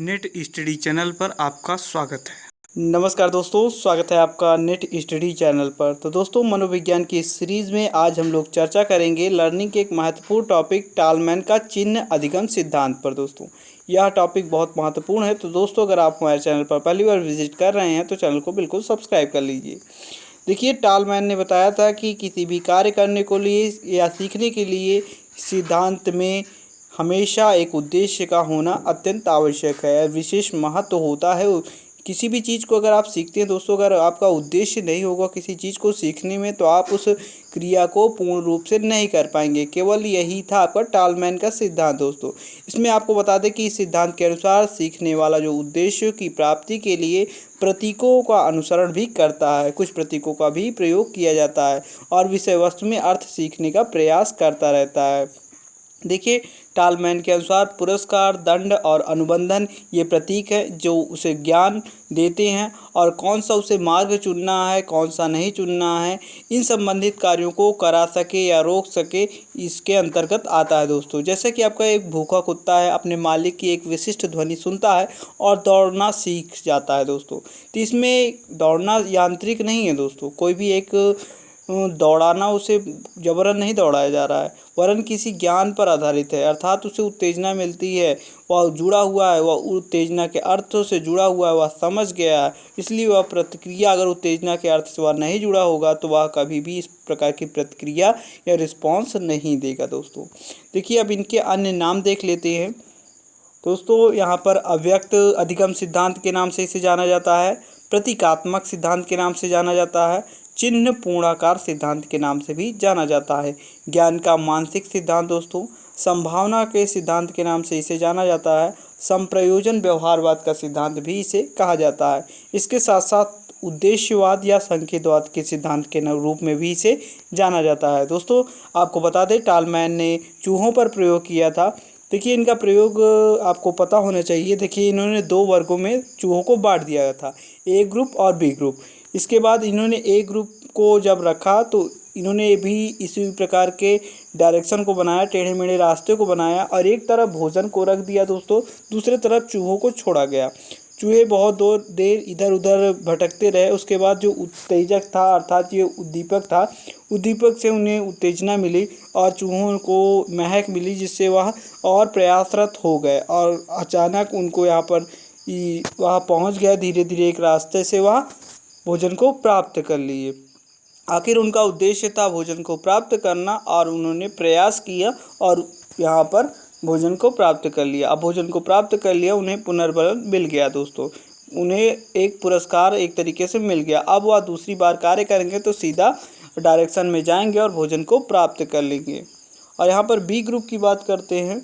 Net study channel पर आपका स्वागत है। नमस्कार दोस्तों, स्वागत है आपका नेट स्टडी चैनल पर। तो दोस्तों, मनोविज्ञान की इस सीरीज़ में आज हम लोग चर्चा करेंगे लर्निंग के एक महत्वपूर्ण टॉपिक टालमैन का चिन्ह अधिगम सिद्धांत पर। दोस्तों, यह टॉपिक बहुत महत्वपूर्ण है। तो दोस्तों, अगर आप हमारे चैनल पर पहली बार विजिट कर रहे हैं तो चैनल को बिल्कुल सब्सक्राइब कर लीजिए। देखिए, टालमैन ने बताया था कि किसी भी कार्य करने को लिए या सीखने के लिए सिद्धांत में हमेशा एक उद्देश्य का होना अत्यंत आवश्यक है, विशेष महत्व होता है। किसी भी चीज़ को अगर आप सीखते हैं दोस्तों, अगर आपका उद्देश्य नहीं होगा किसी चीज़ को सीखने में, तो आप उस क्रिया को पूर्ण रूप से नहीं कर पाएंगे। केवल यही था आपका टालमैन का सिद्धांत। दोस्तों, इसमें आपको बता दें कि इस सिद्धांत के अनुसार सीखने वाला जो उद्देश्य की प्राप्ति के लिए प्रतीकों का अनुसरण भी करता है, कुछ प्रतीकों का भी प्रयोग किया जाता है और विषय वस्तु में अर्थ सीखने का प्रयास करता रहता है। देखिए, टालमैन के अनुसार पुरस्कार, दंड और अनुबंधन ये प्रतीक है जो उसे ज्ञान देते हैं, और कौन सा उसे मार्ग चुनना है, कौन सा नहीं चुनना है, इन संबंधित कार्यों को करा सके या रोक सके, इसके अंतर्गत आता है। दोस्तों, जैसे कि आपका एक भूखा कुत्ता है, अपने मालिक की एक विशिष्ट ध्वनि सुनता है और दौड़ना सीख जाता है। दोस्तों, तो इसमें दौड़ना यांत्रिक नहीं है। दोस्तों, कोई भी एक दौड़ाना उसे जबरन नहीं दौड़ाया जा रहा है, वरन किसी ज्ञान पर आधारित है, अर्थात उसे उत्तेजना मिलती है, वह जुड़ा हुआ है, वह उत्तेजना के अर्थ से जुड़ा हुआ है, वह समझ गया है, इसलिए वह प्रतिक्रिया, अगर उत्तेजना के अर्थ से वह नहीं जुड़ा होगा तो वह कभी भी इस प्रकार की प्रतिक्रिया या रिस्पॉन्स नहीं देगा। दोस्तों, देखिए, अब इनके अन्य नाम देख लेते हैं। दोस्तों, यहाँ पर अव्यक्त अधिगम सिद्धांत के नाम से इसे जाना जाता है, प्रतीकात्मक सिद्धांत के नाम से जाना जाता है, चिन्ह पूर्णाकार सिद्धांत के नाम से भी जाना जाता है, ज्ञान का मानसिक सिद्धांत। दोस्तों, संभावना के सिद्धांत के नाम से इसे जाना जाता है, संप्रयोजन व्यवहारवाद का सिद्धांत भी इसे कहा जाता है। इसके साथ साथ उद्देश्यवाद या संकेतवाद के सिद्धांत के रूप में भी इसे जाना जाता है। दोस्तों, आपको बता दें, टालमैन ने चूहों पर प्रयोग किया था। देखिए, इनका प्रयोग आपको पता होना चाहिए। देखिए, इन्होंने दो वर्गों में चूहों को बांट दिया था, ए ग्रुप और बी ग्रुप। इसके बाद इन्होंने ए ग्रुप को जब रखा तो इन्होंने भी इसी प्रकार के डायरेक्शन को बनाया, टेढ़े मेढ़े रास्ते को बनाया, और एक तरफ भोजन को रख दिया दोस्तों, दूसरे तरफ चूहों को छोड़ा गया। चूहे बहुत देर इधर उधर भटकते रहे। उसके बाद जो उत्तेजक था, अर्थात ये उद्दीपक था, उद्दीपक से उन्हें उत्तेजना मिली और चूहों को महक मिली, जिससे वह और प्रयासरत हो गए, और अचानक उनको यहाँ पर वह पहुँच गया। धीरे धीरे एक रास्ते से वह भोजन को प्राप्त कर लिए। आखिर उनका उद्देश्य था भोजन को प्राप्त करना, और उन्होंने प्रयास किया और यहाँ पर भोजन को प्राप्त कर लिया। अब भोजन को प्राप्त कर लिया, उन्हें पुनर्बल मिल गया। दोस्तों, उन्हें एक पुरस्कार एक तरीके से मिल गया। अब वह दूसरी बार कार्य करेंगे तो सीधा डायरेक्शन में जाएंगे और भोजन को प्राप्त कर लेंगे। और यहाँ पर बी ग्रुप की बात करते हैं,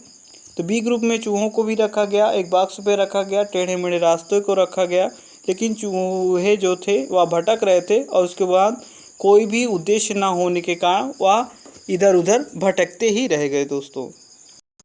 तो बी ग्रुप में चूहों को भी रखा गया, एक बॉक्स पे रखा गया, टेढ़े मेढ़े रास्ते को रखा गया, लेकिन चूहे जो थे वह भटक रहे थे, और उसके बाद कोई भी उद्देश्य ना होने के कारण वह इधर उधर भटकते ही रह गए। दोस्तों,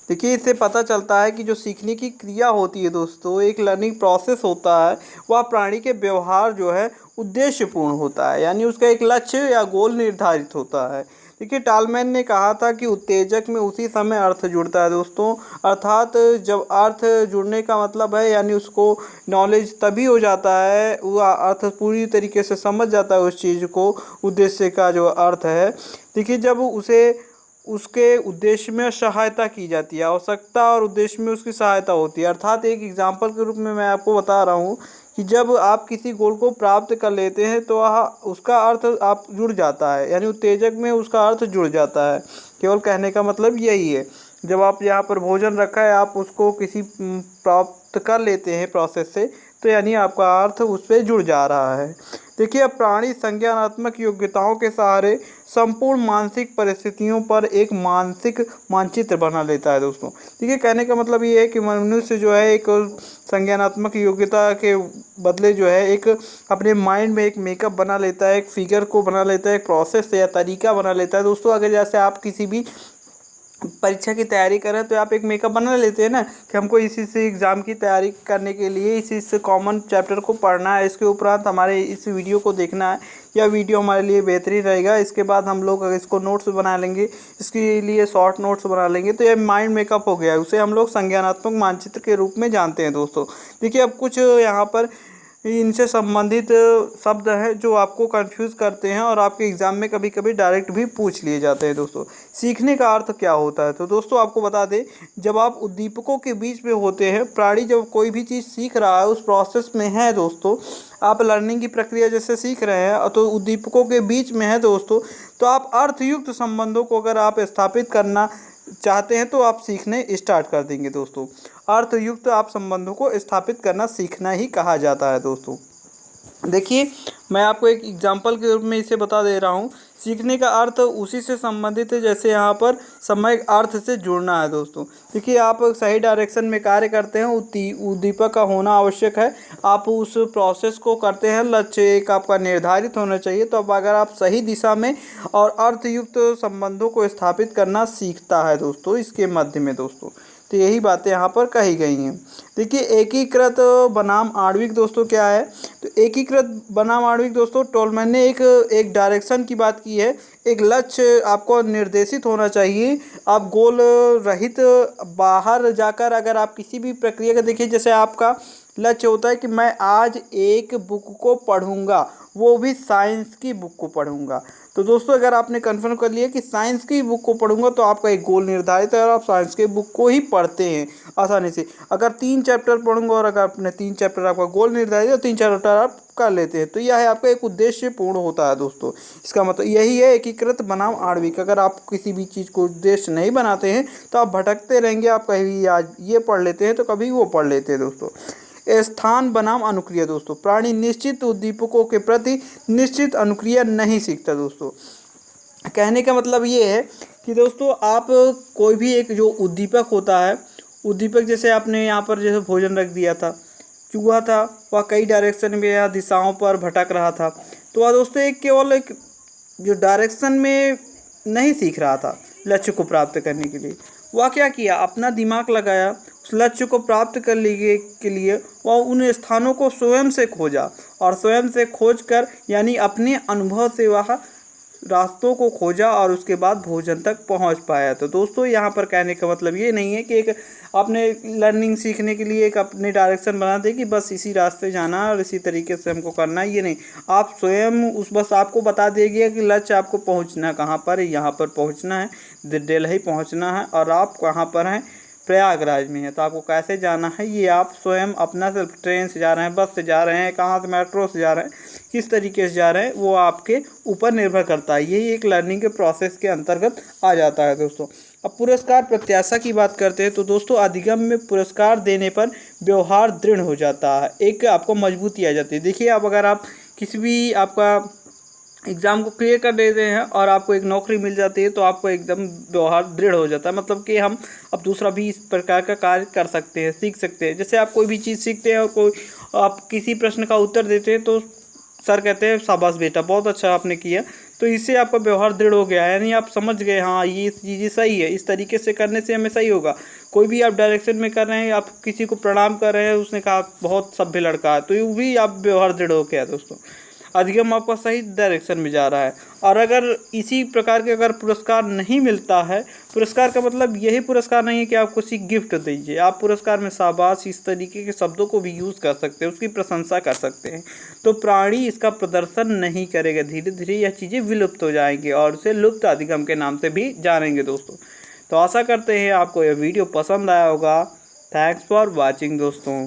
देखिए, इससे पता चलता है कि जो सीखने की क्रिया होती है दोस्तों, एक लर्निंग प्रोसेस होता है, वह प्राणी के व्यवहार जो है उद्देश्यपूर्ण होता है, यानी उसका एक लक्ष्य या गोल निर्धारित होता है। देखिए, टालमैन ने कहा था कि उत्तेजक में उसी समय अर्थ जुड़ता है। दोस्तों, अर्थात जब अर्थ जुड़ने का मतलब है, यानी उसको नॉलेज तभी हो जाता है, वह अर्थ पूरी तरीके से समझ जाता है उस चीज़ को, उद्देश्य का जो अर्थ है। देखिए, जब उसे उसके उद्देश्य में सहायता की जाती है, आवश्यकता और उद्देश्य में उसकी सहायता होती है। अर्थात एक एग्जाम्पल के रूप में मैं आपको बता रहा हूँ कि जब आप किसी गोल को प्राप्त कर लेते हैं तो वह उसका अर्थ आप जुड़ जाता है, यानी उत्तेजक में उसका अर्थ जुड़ जाता है। केवल कहने का मतलब यही है। जब आप यहाँ पर भोजन रखा है, आप उसको किसी प्राप्त कर लेते हैं प्रोसेस से, तो यानी आपका अर्थ उस पर जुड़ जा रहा है। देखिए, अब प्राणी संज्ञानात्मक योग्यताओं के सहारे संपूर्ण मानसिक परिस्थितियों पर एक मानसिक मानचित्र बना लेता है। दोस्तों, देखिए, कहने का मतलब ये है कि मनुष्य जो है एक संज्ञानात्मक योग्यता के बदले जो है एक अपने माइंड में एक मेकअप बना लेता है, एक फिगर को बना लेता है, एक प्रोसेस या तरीका बना लेता है। दोस्तों, अगर जैसे आप किसी भी परीक्षा की तैयारी कर रहे हैं तो आप एक मेकअप बना लेते हैं ना कि हमको इसी से एग्ज़ाम की तैयारी करने के लिए इसी कॉमन चैप्टर को पढ़ना है, इसके उपरांत हमारे इस वीडियो को देखना है, यह वीडियो हमारे लिए बेहतरीन रहेगा। इसके बाद हम लोग अगर इसको नोट्स बना लेंगे, इसके लिए शॉर्ट नोट्स बना लेंगे, तो यह माइंड मेकअप हो गया है। उसे हम लोग संज्ञानात्मक मानचित्र के रूप में जानते हैं दोस्तों। देखिए अब कुछ यहाँ पर इनसे संबंधित शब्द हैं जो आपको कंफ्यूज करते हैं और आपके एग्ज़ाम में कभी कभी डायरेक्ट भी पूछ लिए जाते हैं दोस्तों। सीखने का अर्थ क्या होता है? तो दोस्तों आपको बता दें, जब आप उद्दीपकों के बीच में होते हैं, प्राणी जब कोई भी चीज़ सीख रहा है, उस प्रोसेस में है दोस्तों, आप लर्निंग की प्रक्रिया जैसे सीख रहे हैं तो उद्दीपकों के बीच में है दोस्तों, तो आप अर्थयुक्त संबंधों को अगर आप स्थापित करना चाहते हैं तो आप सीखने स्टार्ट कर देंगे दोस्तों। अर्थयुक्त आप संबंधों को स्थापित करना सीखना ही कहा जाता है दोस्तों। देखिए मैं आपको एक एग्जांपल के रूप में इसे बता दे रहा हूँ। सीखने का अर्थ उसी से संबंधित है जैसे यहाँ पर समय अर्थ से जुड़ना है दोस्तों। देखिए आप सही डायरेक्शन में कार्य करते हैं, उद्दीपक का होना आवश्यक है। आप उस प्रोसेस को करते हैं, लक्ष्य एक आपका निर्धारित होना चाहिए। तो अब अगर आप सही दिशा में और अर्थयुक्त संबंधों को स्थापित करना सीखता है दोस्तों इसके मध्य में दोस्तों। तो यही बातें यहाँ पर कही गई हैं। देखिए एकीकृत बनाम आणविक दोस्तों क्या है? तो एकीकृत बनाम आणविक दोस्तों, टोलमैन ने एक डायरेक्शन की बात की है। एक लक्ष्य आपको निर्देशित होना चाहिए। आप गोल रहित बाहर जाकर अगर आप किसी भी प्रक्रिया का देखिए, जैसे आपका लक्ष्य होता है कि मैं आज एक बुक को पढ़ूंगा, वो भी साइंस की बुक को पढ़ूंगा। तो दोस्तों अगर आपने कन्फर्म कर लिया कि साइंस की बुक को पढ़ूंगा तो आपका एक गोल निर्धारित है और आप साइंस के बुक को ही पढ़ते हैं आसानी से। अगर 3 चैप्टर पढ़ूंगा और अगर आपने 3 चैप्टर आपका गोल निर्धारित है तो 3 चैप्टर आप कर लेते हैं, तो यह है आपका एक उद्देश्य पूर्ण होता है दोस्तों। इसका मतलब यही है एकीकृत बनाम आणविक। अगर आप किसी भी चीज़ को उद्देश्य नहीं बनाते हैं तो आप भटकते रहेंगे। आप कभी आज ये पढ़ लेते हैं तो कभी वो पढ़ लेते हैं दोस्तों। स्थान बनाम अनुक्रिया दोस्तों, प्राणी निश्चित उद्दीपकों के प्रति निश्चित अनुक्रिया नहीं सीखता दोस्तों। कहने का मतलब ये है कि दोस्तों आप कोई भी एक जो उद्दीपक होता है, उद्दीपक जैसे आपने यहाँ पर जैसे भोजन रख दिया था, चूहा था, वह कई डायरेक्शन में या दिशाओं पर भटक रहा था, तो वह दोस्तों एक केवल एक जो डायरेक्शन में नहीं सीख रहा था लक्ष्य को प्राप्त करने के लिए। वह क्या किया, अपना दिमाग लगाया, उस लक्ष्य को प्राप्त कर लिए के लिए वह उन स्थानों को स्वयं से खोजा और स्वयं से खोज कर यानी अपने अनुभव से वह रास्तों को खोजा और उसके बाद भोजन तक पहुंच पाया। तो दोस्तों यहाँ पर कहने का मतलब ये नहीं है कि एक आपने लर्निंग सीखने के लिए एक अपने डायरेक्शन बना दे कि बस इसी रास्ते जाना है और इसी तरीके से हमको करना है, ये नहीं। आप स्वयं उस बस आपको बता देगी कि लक्ष्य आपको पहुँचना कहाँ पर है, यहाँ पर पहुँचना है, दिल्ली पहुँचना है और आप कहाँ पर हैं, प्रयागराज में है। तो आपको कैसे जाना है ये आप स्वयं अपना सिर्फ ट्रेन से जा रहे हैं, बस से जा रहे हैं, कहाँ से मेट्रो से जा रहे हैं, किस तरीके से जा रहे हैं, वो आपके ऊपर निर्भर करता है। यही एक लर्निंग के प्रोसेस के अंतर्गत आ जाता है दोस्तों। अब पुरस्कार प्रत्याशा की बात करते हैं तो दोस्तों अधिगम में पुरस्कार देने पर व्यवहार दृढ़ हो जाता है, एक आपको मजबूती आ जाती है। देखिए अब अगर आप किसी भी आपका एग्ज़ाम को क्लियर कर देते हैं और आपको एक नौकरी मिल जाती है तो आपको एकदम व्यवहार दृढ़ हो जाता है, मतलब कि हम अब दूसरा भी इस प्रकार का कार्य कर सकते हैं, सीख सकते हैं। जैसे आप कोई भी चीज़ सीखते हैं और कोई आप किसी प्रश्न का उत्तर देते हैं तो सर कहते हैं शाबाश बेटा, बहुत अच्छा आपने किया, तो इससे आपका व्यवहार दृढ़ हो गया है, यानी आप समझ गए हाँ ये चीज़ें सही है, इस तरीके से करने से हमें सही होगा। कोई भी आप डायरेक्शन में कर रहे हैं, आप किसी को प्रणाम कर रहे हैं, उसने कहा बहुत सभ्य लड़का है, तो ये भी आप व्यवहार दृढ़ हो गया दोस्तों। अधिगम आपका सही डायरेक्शन में जा रहा है। और अगर इसी प्रकार के अगर पुरस्कार नहीं मिलता है, पुरस्कार का मतलब यही पुरस्कार नहीं है कि आप किसी गिफ्ट दीजिए, आप पुरस्कार में शाबाश इस तरीके के शब्दों को भी यूज़ कर सकते हैं, उसकी प्रशंसा कर सकते हैं, तो प्राणी इसका प्रदर्शन नहीं करेगा। धीरे धीरे यह चीज़ें विलुप्त हो जाएंगी और उसे लुप्त अधिगम के नाम से भी जानेंगे दोस्तों। तो आशा करते हैं आपको यह वीडियो पसंद आया होगा। थैंक्स फॉर वॉचिंग दोस्तों।